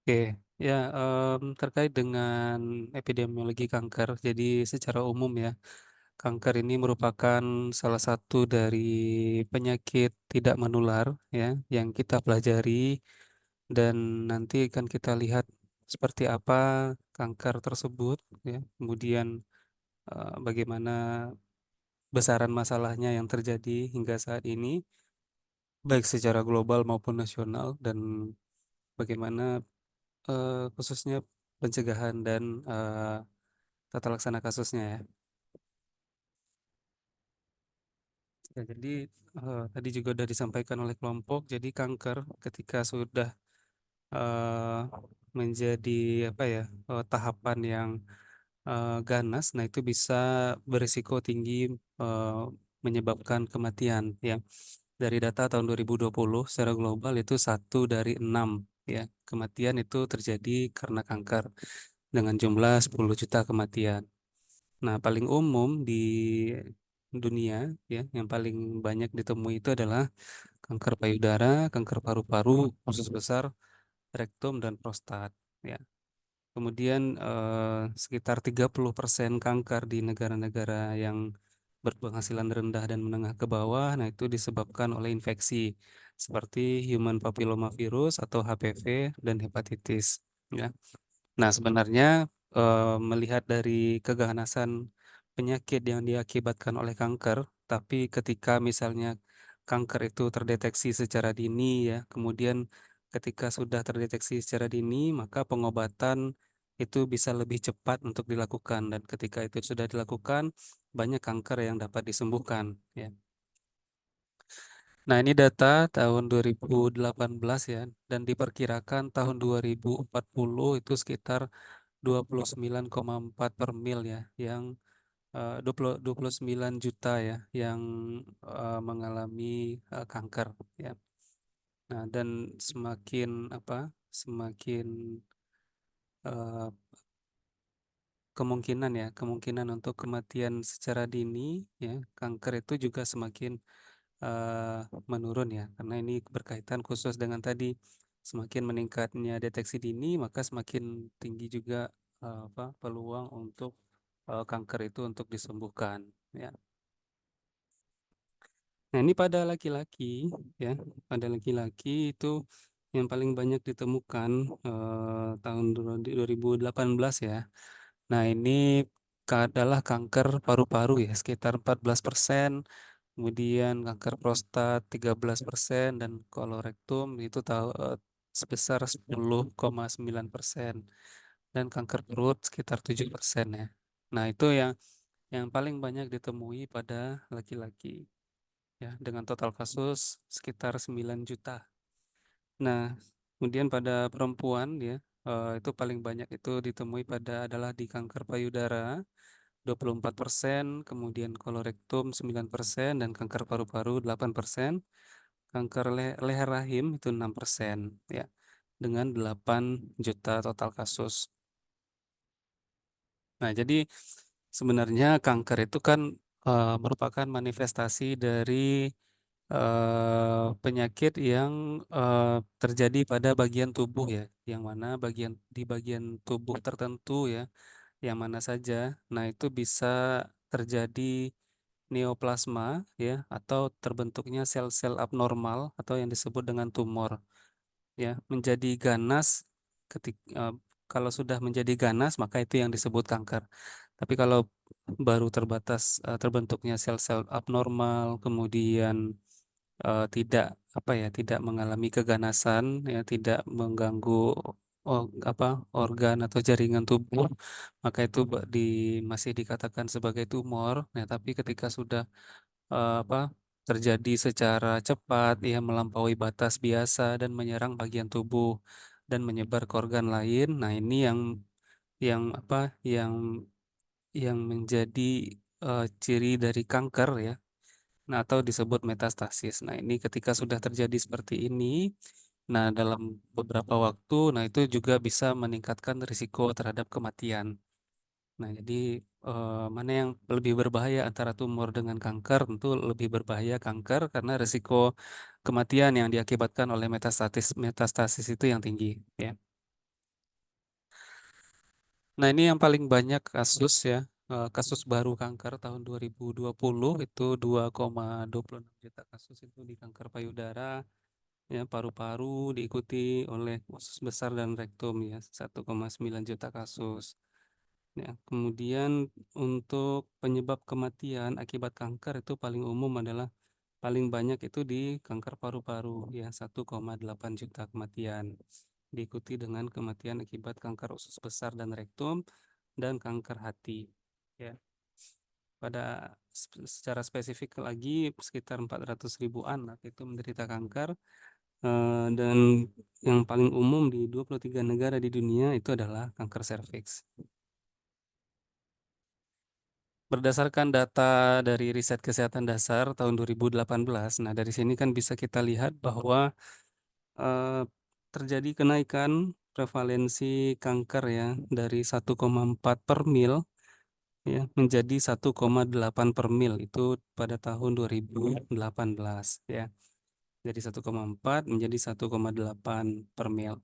Oke, ya, terkait dengan epidemiologi kanker, jadi secara umum ya, kanker ini merupakan salah satu dari penyakit tidak menular ya, yang kita pelajari dan nanti akan kita lihat seperti apa kanker tersebut ya, kemudian, bagaimana besaran masalahnya yang terjadi hingga saat ini, baik secara global maupun nasional dan bagaimana, khususnya pencegahan dan, tata laksana kasusnya ya. Ya jadi, tadi juga sudah disampaikan oleh kelompok, jadi kanker ketika sudah, eee, menjadi apa ya, tahapan yang, ganas, nah itu bisa berisiko tinggi, menyebabkan kematian ya. Dari data tahun 2020 secara global itu 1 dari 6 ya, kematian itu terjadi karena kanker dengan jumlah 10 juta kematian. Nah, paling umum di dunia ya, yang paling banyak ditemui itu adalah kanker payudara, kanker paru-paru, usus besar, rektum, dan prostat ya. Kemudian sekitar 30% kanker di negara-negara yang berpenghasilan rendah dan menengah ke bawah, nah itu disebabkan oleh infeksi seperti human papilloma virus atau HPV dan hepatitis ya. Nah, sebenarnya, melihat dari keganasan penyakit yang diakibatkan oleh kanker, tapi ketika misalnya kanker itu terdeteksi secara dini ya, kemudian ketika sudah terdeteksi secara dini, maka pengobatan itu bisa lebih cepat untuk dilakukan dan ketika itu sudah dilakukan, banyak kanker yang dapat disembuhkan ya. Nah, ini data tahun 2018 ya, dan diperkirakan tahun 2040 itu sekitar 29,4 per mil ya, yang 29 juta ya, yang mengalami kanker ya. Nah, dan semakin apa, semakin eh, kemungkinan ya, kemungkinan untuk kematian secara dini ya, kanker itu juga semakin menurun ya, karena ini berkaitan khusus dengan tadi, semakin meningkatnya deteksi dini, maka semakin tinggi juga, peluang untuk, kanker itu untuk disembuhkan, ya. Nah, ini pada laki-laki ya, pada laki-laki itu yang paling banyak ditemukan, tahun 2018 ya. Nah, ini adalah kanker paru-paru ya, sekitar 14%. Kemudian kanker prostat 13% dan kolorektum itu sebesar 10,9% dan kanker perut sekitar 7% ya. Nah, itu yang paling banyak ditemui pada laki-laki ya dengan total kasus sekitar 9 juta. Nah, kemudian pada perempuan ya, itu paling banyak itu ditemui adalah di kanker payudara 24%, kemudian kolorektum 9% dan kanker paru-paru 8%, kanker leher rahim itu 6% ya, dengan 8 juta total kasus. Nah, jadi sebenarnya kanker itu kan, merupakan manifestasi dari, penyakit yang, terjadi pada bagian tubuh ya, yang mana di bagian tubuh tertentu ya, yang mana saja. Nah, itu bisa terjadi neoplasma ya, atau terbentuknya sel-sel abnormal atau yang disebut dengan tumor ya, menjadi ganas kalau sudah menjadi ganas maka itu yang disebut kanker. Tapi kalau baru terbentuknya sel-sel abnormal kemudian tidak, apa ya, tidak mengalami keganasan ya, tidak mengganggu organ atau jaringan tubuh, maka itu masih dikatakan sebagai tumor. Nah, tapi ketika sudah, terjadi secara cepat ya, melampaui batas biasa dan menyerang bagian tubuh dan menyebar ke organ lain, nah ini yang menjadi, ciri dari kanker ya. Nah, atau disebut metastasis. Nah, ini ketika sudah terjadi seperti ini, nah dalam beberapa waktu, nah itu juga bisa meningkatkan risiko terhadap kematian. Nah, jadi mana yang lebih berbahaya antara tumor dengan kanker? Tentu lebih berbahaya kanker karena risiko kematian yang diakibatkan oleh metastasis metastasis itu yang tinggi, ya. Nah, ini yang paling banyak kasus ya, kasus baru kanker tahun 2020 itu 2,26 juta kasus itu di kanker payudara, ya paru-paru diikuti oleh usus besar dan rektum ya 1,9 juta kasus. Ya, kemudian untuk penyebab kematian akibat kanker itu paling umum adalah paling banyak itu di kanker paru-paru ya 1,8 juta kematian. Diikuti dengan kematian akibat kanker usus besar dan rektum dan kanker hati. Ya, pada secara spesifik lagi sekitar 400.000 anak itu menderita kanker dan yang paling umum di 23 negara di dunia itu adalah kanker serviks. Berdasarkan data dari Riset Kesehatan Dasar tahun 2018, nah dari sini kan bisa kita lihat bahwa eh, terjadi kenaikan prevalensi kanker ya dari 1,4 per mil ya menjadi 1,8 per mil itu pada tahun 2018 ya. Dari 1,4 menjadi 1,8 per mil.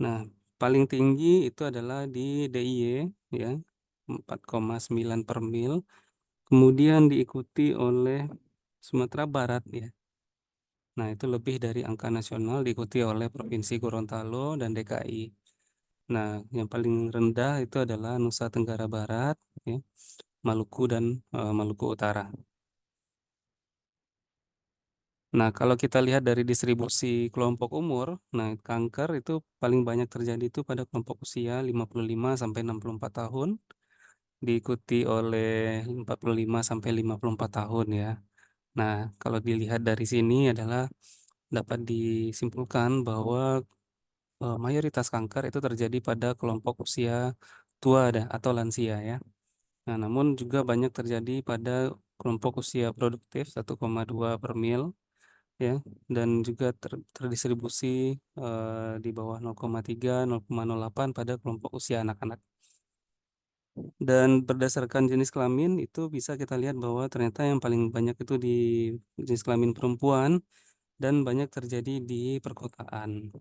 Nah, paling tinggi itu adalah di DIY ya 4,9 per mil. Kemudian diikuti oleh Sumatera Barat ya. Nah, itu lebih dari angka nasional diikuti oleh Provinsi Gorontalo dan DKI. Nah, yang paling rendah itu adalah Nusa Tenggara Barat, ya, Maluku dan Maluku Utara. Nah, kalau kita lihat dari distribusi kelompok umur, nah kanker itu paling banyak terjadi itu pada kelompok usia 55 sampai 64 tahun, diikuti oleh 45 sampai 54 tahun ya. Nah, kalau dilihat dari sini adalah dapat disimpulkan bahwa mayoritas kanker itu terjadi pada kelompok usia tua atau lansia ya. Nah, namun juga banyak terjadi pada kelompok usia produktif 1,2 per mil ya dan juga terdistribusi di bawah 0,3 0,08 pada kelompok usia anak-anak. Dan berdasarkan jenis kelamin itu bisa kita lihat bahwa ternyata yang paling banyak itu di jenis kelamin perempuan dan banyak terjadi di perkotaan.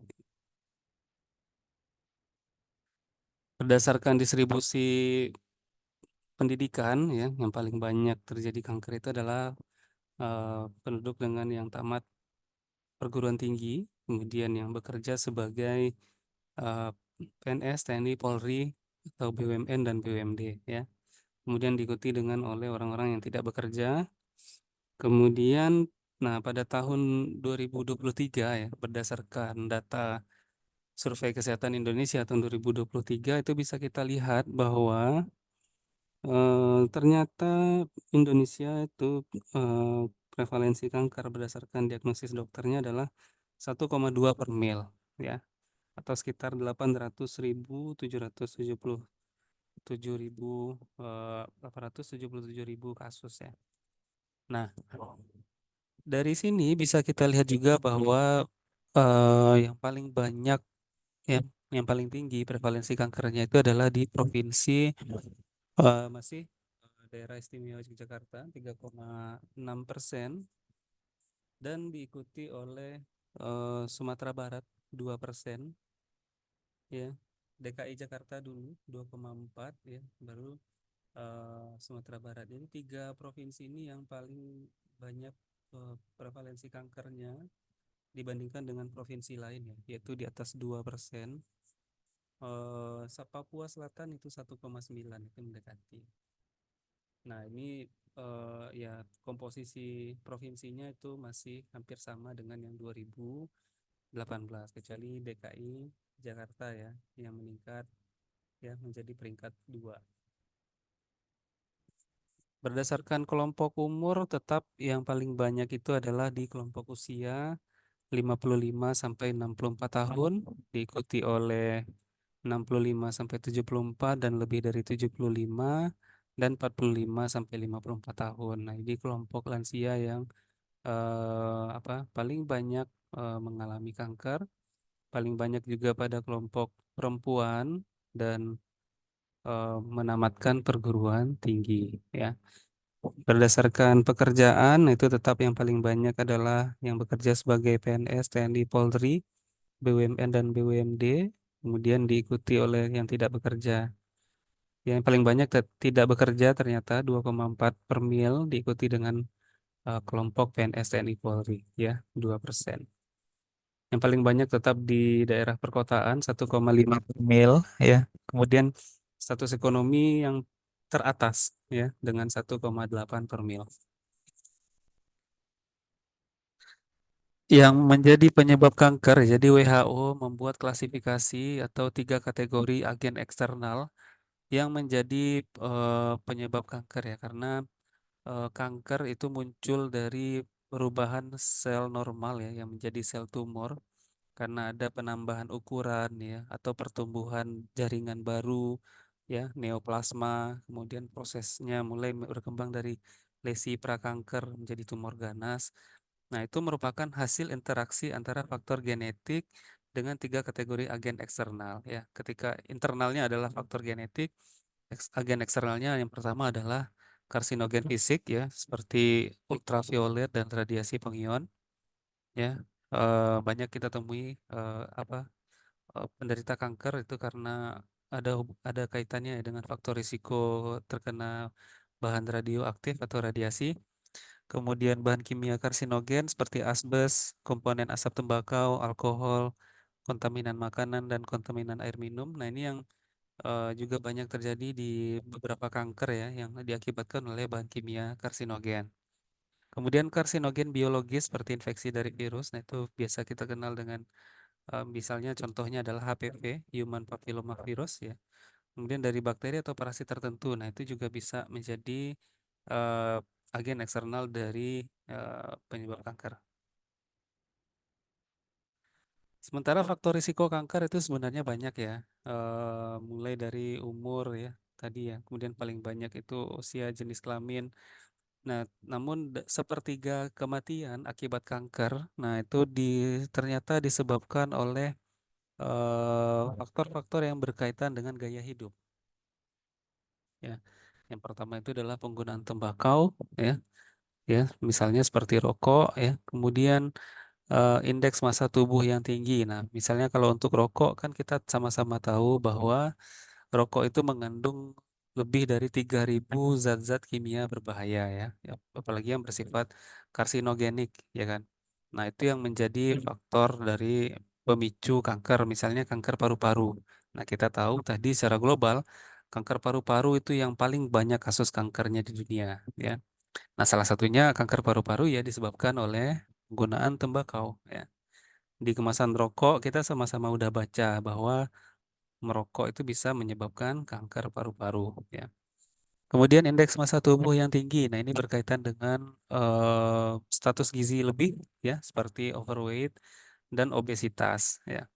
Berdasarkan distribusi pendidikan ya, yang paling banyak terjadi kanker itu adalah penduduk dengan yang tamat perguruan tinggi, kemudian yang bekerja sebagai eh, PNS, TNI, Polri, atau BUMN dan BUMD ya. Kemudian diikuti dengan oleh orang-orang yang tidak bekerja. Kemudian, nah pada tahun 2023 ya, berdasarkan data Survei Kesehatan Indonesia tahun 2023 itu bisa kita lihat bahwa ternyata Indonesia itu prevalensi kanker berdasarkan diagnosis dokternya adalah 1,2 per mil ya atau sekitar 877.000 kasus ya. Nah, dari sini bisa kita lihat juga bahwa yang paling banyak ya, yang paling tinggi prevalensi kankernya itu adalah di provinsi masih daerah istimewa Yogyakarta 3,6% dan diikuti oleh Sumatera Barat 2% ya. DKI Jakarta dulu 2,4 ya, baru Sumatera Barat. Jadi tiga provinsi ini yang paling banyak prevalensi kankernya dibandingkan dengan provinsi lain ya, yaitu di atas 2%. Papua Selatan itu 1,9 itu mendekati. Nah, ini ya komposisi provinsinya itu masih hampir sama dengan yang 2018 kecuali DKI Jakarta ya yang meningkat ya menjadi peringkat 2. Berdasarkan kelompok umur tetap yang paling banyak itu adalah di kelompok usia 55 sampai 64 tahun diikuti oleh 65 sampai 74 dan lebih dari 75 dan 45 sampai 54 tahun. Nah, ini kelompok lansia yang paling banyak mengalami kanker, paling banyak juga pada kelompok perempuan dan menamatkan perguruan tinggi ya. Berdasarkan pekerjaan itu tetap yang paling banyak adalah yang bekerja sebagai PNS, TNI, Polri, BUMN dan BUMD, kemudian diikuti oleh yang tidak bekerja. Yang paling banyak tidak bekerja ternyata 2,4 per mil, diikuti dengan kelompok PNS TNI Polri ya 2%. Yang paling banyak tetap di daerah perkotaan 1,5 per mil ya. Kemudian status ekonomi yang teratas ya dengan 1,8 per mil. Yang menjadi penyebab kanker, jadi WHO membuat klasifikasi atau 3 kategori agen eksternal yang menjadi penyebab kanker ya, karena kanker itu muncul dari perubahan sel normal ya yang menjadi sel tumor karena ada penambahan ukuran ya atau pertumbuhan jaringan baru ya neoplasma, kemudian prosesnya mulai berkembang dari lesi prakanker menjadi tumor ganas. Nah, itu merupakan hasil interaksi antara faktor genetik dengan 3 kategori agen eksternal ya. Ketika internalnya adalah faktor genetik, agen eksternalnya yang pertama adalah karsinogen fisik ya, seperti ultraviolet dan radiasi pengion ya. Banyak kita temui penderita kanker itu karena ada kaitannya ya dengan faktor risiko terkena bahan radioaktif atau radiasi. Kemudian bahan kimia karsinogen seperti asbes, komponen asap tembakau, alkohol, kontaminan makanan dan kontaminan air minum. Nah, ini yang juga banyak terjadi di beberapa kanker ya yang diakibatkan oleh bahan kimia karsinogen. Kemudian karsinogen biologis seperti infeksi dari virus. Nah, itu biasa kita kenal dengan misalnya contohnya adalah HPV, Human Papilloma Virus ya. Kemudian dari bakteri atau parasit tertentu. Nah, itu juga bisa menjadi eh, agen eksternal dari penyebab kanker. Sementara faktor risiko kanker itu sebenarnya banyak ya, mulai dari umur ya tadi ya, kemudian paling banyak itu usia, jenis kelamin. Nah, namun sepertiga kematian akibat kanker, nah itu ternyata disebabkan oleh faktor-faktor yang berkaitan dengan gaya hidup. Ya, yang pertama itu adalah penggunaan tembakau, ya, misalnya seperti rokok, ya. Kemudian indeks massa tubuh yang tinggi. Nah, misalnya kalau untuk rokok kan kita sama-sama tahu bahwa rokok itu mengandung lebih dari 3.000 zat-zat kimia berbahaya ya, apalagi yang bersifat karsinogenik ya kan. Nah, itu yang menjadi faktor dari pemicu kanker, misalnya kanker paru-paru. Nah, kita tahu tadi secara global kanker paru-paru itu yang paling banyak kasus kankernya di dunia ya. Nah, salah satunya kanker paru-paru ya disebabkan oleh penggunaan tembakau ya. Di kemasan rokok kita sama-sama udah baca bahwa merokok itu bisa menyebabkan kanker paru-paru ya. Kemudian indeks massa tubuh yang tinggi. Nah, ini berkaitan dengan status gizi lebih ya, seperti overweight dan obesitas ya.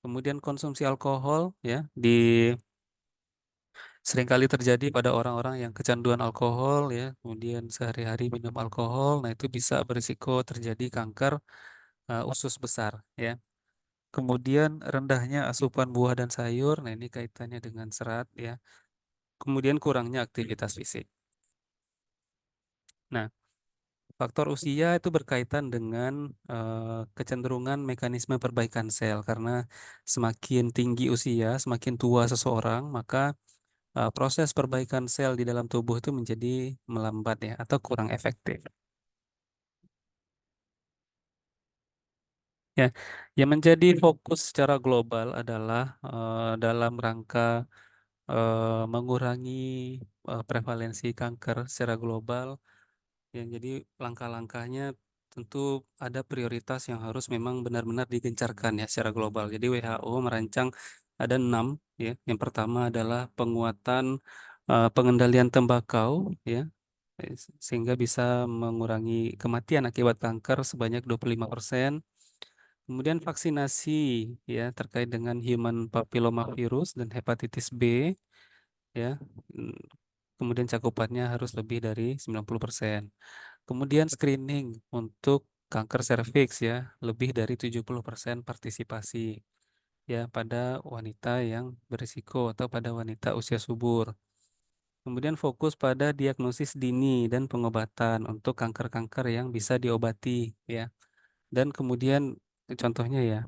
Kemudian konsumsi alkohol ya seringkali terjadi pada orang-orang yang kecanduan alkohol ya, kemudian sehari-hari minum alkohol. Nah, itu bisa berisiko terjadi kanker usus besar ya. Kemudian rendahnya asupan buah dan sayur. Nah, ini kaitannya dengan serat ya. Kemudian kurangnya aktivitas fisik. Nah, faktor usia itu berkaitan dengan kecenderungan mekanisme perbaikan sel karena semakin tinggi usia, semakin tua seseorang, maka proses perbaikan sel di dalam tubuh itu menjadi melambat ya atau kurang efektif. Ya, yang menjadi fokus secara global adalah dalam rangka mengurangi prevalensi kanker secara global. Ya, jadi langkah-langkahnya tentu ada prioritas yang harus memang benar-benar digencarkan ya secara global. Jadi WHO merancang ada 6 ya. Yang pertama adalah penguatan pengendalian tembakau ya sehingga bisa mengurangi kematian akibat kanker sebanyak 25%. Kemudian vaksinasi ya terkait dengan human papilloma virus dan hepatitis B ya. Mm, Kemudian cakupannya harus lebih dari 90%. Kemudian screening untuk kanker serviks ya, lebih dari 70% partisipasi ya pada wanita yang berisiko atau pada wanita usia subur. Kemudian fokus pada diagnosis dini dan pengobatan untuk kanker-kanker yang bisa diobati ya. Dan kemudian contohnya ya,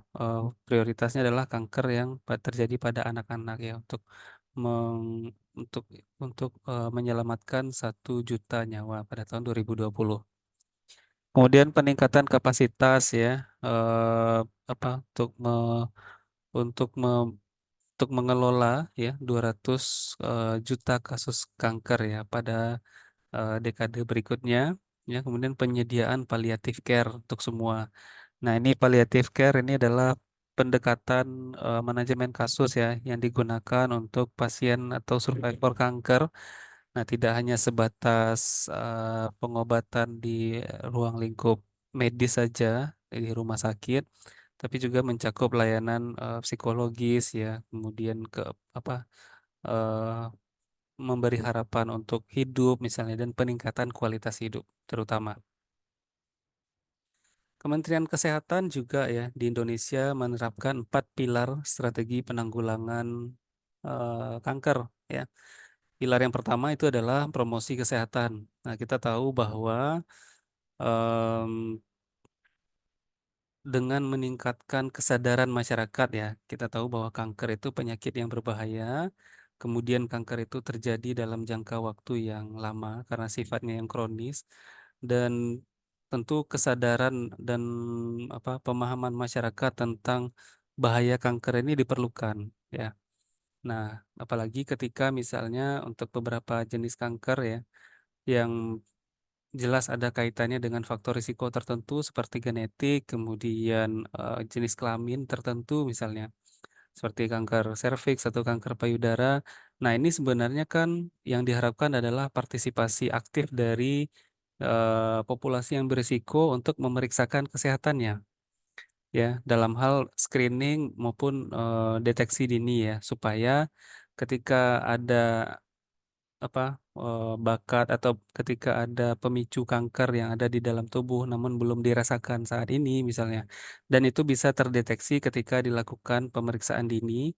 prioritasnya adalah kanker yang terjadi pada anak-anak ya untuk untuk menyelamatkan 1 juta nyawa pada tahun 2020. Kemudian peningkatan kapasitas ya, apa untuk me- untuk mengelola ya 200 juta kasus kanker ya pada dekade berikutnya ya. Kemudian penyediaan palliative care untuk semua. Nah, ini palliative care ini adalah pendekatan manajemen kasus ya yang digunakan untuk pasien atau survivor kanker. Nah, tidak hanya sebatas pengobatan di ruang lingkup medis saja di rumah sakit, tapi juga mencakup layanan psikologis ya, kemudian ke apa eh, memberi harapan untuk hidup misalnya dan peningkatan kualitas hidup terutama. Kementerian Kesehatan juga ya di Indonesia menerapkan 4 pilar strategi penanggulangan kanker ya. Pilar yang pertama itu adalah promosi kesehatan. Nah, kita tahu bahwa em, dengan meningkatkan kesadaran masyarakat ya, kita tahu bahwa kanker itu penyakit yang berbahaya. Kemudian kanker itu terjadi dalam jangka waktu yang lama karena sifatnya yang kronis dan tentu kesadaran dan pemahaman masyarakat tentang bahaya kanker ini diperlukan ya. Nah, apalagi ketika misalnya untuk beberapa jenis kanker ya yang jelas ada kaitannya dengan faktor risiko tertentu seperti genetik, kemudian jenis kelamin tertentu misalnya, seperti kanker serviks atau kanker payudara. Nah, ini sebenarnya kan yang diharapkan adalah partisipasi aktif dari populasi yang berisiko untuk memeriksakan kesehatannya, ya, dalam hal screening maupun deteksi dini ya, supaya ketika ada bakat atau ketika ada pemicu kanker yang ada di dalam tubuh namun belum dirasakan saat ini misalnya, dan itu bisa terdeteksi ketika dilakukan pemeriksaan dini.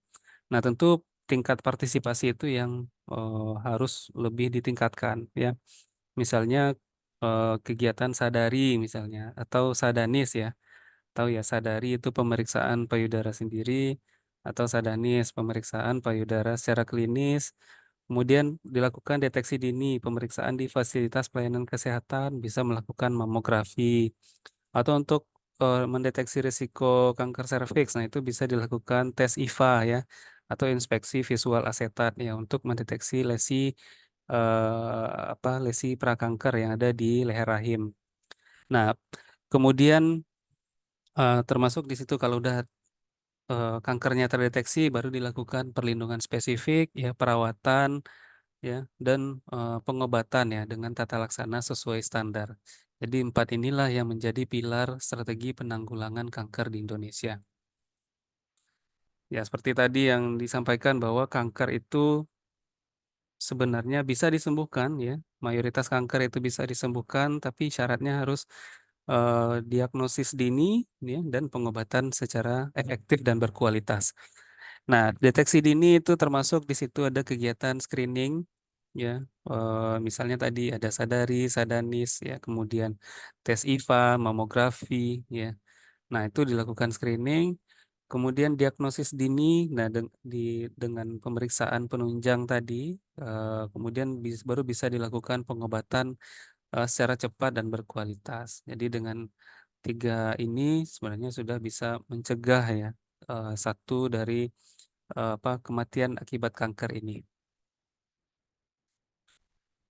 Nah, tentu tingkat partisipasi itu yang harus lebih ditingkatkan ya. Misalnya kegiatan sadari misalnya atau sadanis ya. Tahu ya, sadari itu pemeriksaan payudara sendiri atau sadanis pemeriksaan payudara secara klinis. Kemudian dilakukan deteksi dini, pemeriksaan di fasilitas pelayanan kesehatan bisa melakukan mamografi atau untuk mendeteksi risiko kanker serviks. Nah, itu bisa dilakukan tes IVA ya atau inspeksi visual asetat ya untuk mendeteksi lesi prakanker yang ada di leher rahim. Nah, kemudian termasuk di situ kalau udah kankernya terdeteksi baru dilakukan perlindungan spesifik ya, perawatan ya, dan pengobatan ya dengan tata laksana sesuai standar. Jadi 4 inilah yang menjadi pilar strategi penanggulangan kanker di Indonesia. Ya, seperti tadi yang disampaikan bahwa kanker itu sebenarnya bisa disembuhkan ya. Mayoritas kanker itu bisa disembuhkan, tapi syaratnya harus diagnosis dini ya, dan pengobatan secara efektif dan berkualitas. Nah, deteksi dini itu termasuk di situ ada kegiatan screening ya. Misalnya tadi ada sadari, sadanis ya, kemudian tes IVA, mamografi ya. Nah, itu dilakukan screening, kemudian diagnosis dini, nah dengan pemeriksaan penunjang tadi, kemudian baru bisa dilakukan pengobatan secara cepat dan berkualitas. Jadi dengan 3 ini sebenarnya sudah bisa mencegah ya satu dari kematian akibat kanker ini.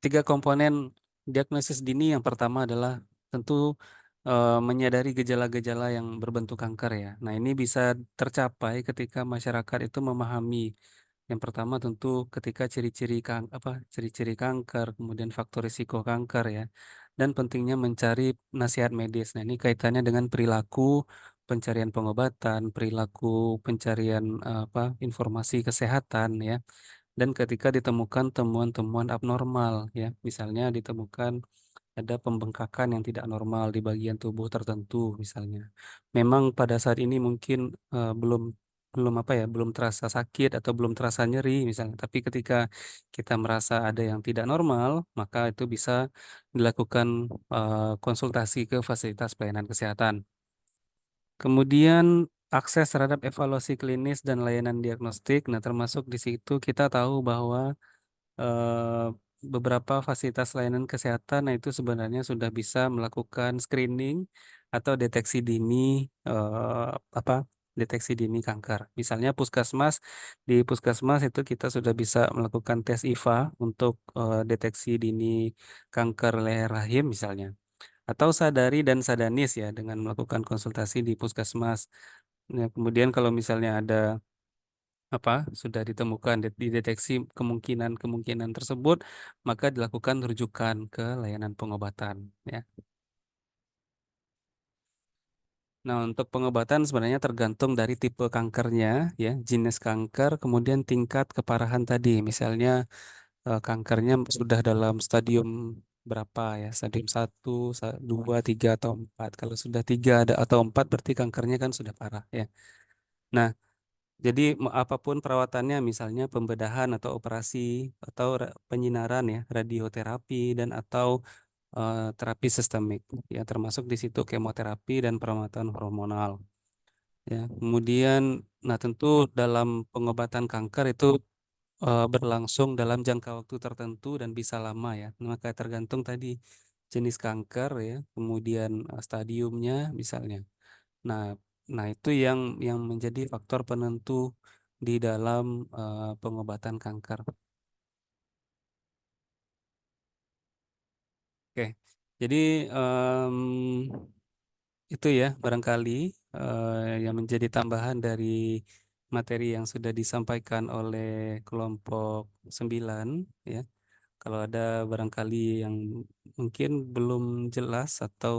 3 komponen diagnosis dini yang pertama adalah tentu menyadari gejala-gejala yang berbentuk kanker ya. Nah, ini bisa tercapai ketika masyarakat itu memahami. Yang pertama tentu ketika ciri-ciri kanker, kemudian faktor risiko kanker ya, dan pentingnya mencari nasihat medis. Nah, ini kaitannya dengan perilaku pencarian pengobatan, perilaku pencarian informasi kesehatan ya. Dan ketika ditemukan temuan-temuan abnormal ya, misalnya ditemukan ada pembengkakan yang tidak normal di bagian tubuh tertentu misalnya. Memang pada saat ini mungkin belum belum belum terasa sakit atau belum terasa nyeri misalnya, tapi ketika kita merasa ada yang tidak normal, maka itu bisa dilakukan konsultasi ke fasilitas pelayanan kesehatan. Kemudian akses terhadap evaluasi klinis dan layanan diagnostik. Nah, termasuk di situ kita tahu bahwa eh, beberapa fasilitas layanan kesehatan, nah itu sebenarnya sudah bisa melakukan screening atau deteksi dini deteksi dini kanker. Misalnya puskesmas, di puskesmas itu kita sudah bisa melakukan tes IVA untuk deteksi dini kanker leher rahim misalnya. Atau sadari dan sadanis ya dengan melakukan konsultasi di puskesmas. Nah, kemudian kalau misalnya ada sudah ditemukan dideteksi kemungkinan-kemungkinan tersebut, maka dilakukan rujukan ke layanan pengobatan ya. Nah, untuk pengobatan sebenarnya tergantung dari tipe kankernya ya, jenis kanker, kemudian tingkat keparahan tadi. Misalnya kankernya sudah dalam stadium berapa ya, stadium 1, 2, 3 atau 4. Kalau sudah 3 atau 4 berarti kankernya kan sudah parah ya. Nah, jadi apapun perawatannya, misalnya pembedahan atau operasi atau penyinaran ya, radioterapi dan atau terapi sistemik ya, termasuk di situ kemoterapi dan perawatan hormonal ya. Kemudian, nah tentu dalam pengobatan kanker itu berlangsung dalam jangka waktu tertentu dan bisa lama ya. Maka tergantung tadi jenis kanker ya, kemudian stadiumnya misalnya. Nah, nah itu yang menjadi faktor penentu di dalam pengobatan kanker. Oke, jadi em, itu ya barangkali yang menjadi tambahan dari materi yang sudah disampaikan oleh kelompok 9 ya. Kalau ada barangkali yang mungkin belum jelas atau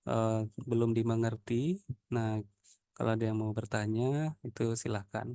eh, belum dimengerti, nah kalau ada yang mau bertanya itu silakan.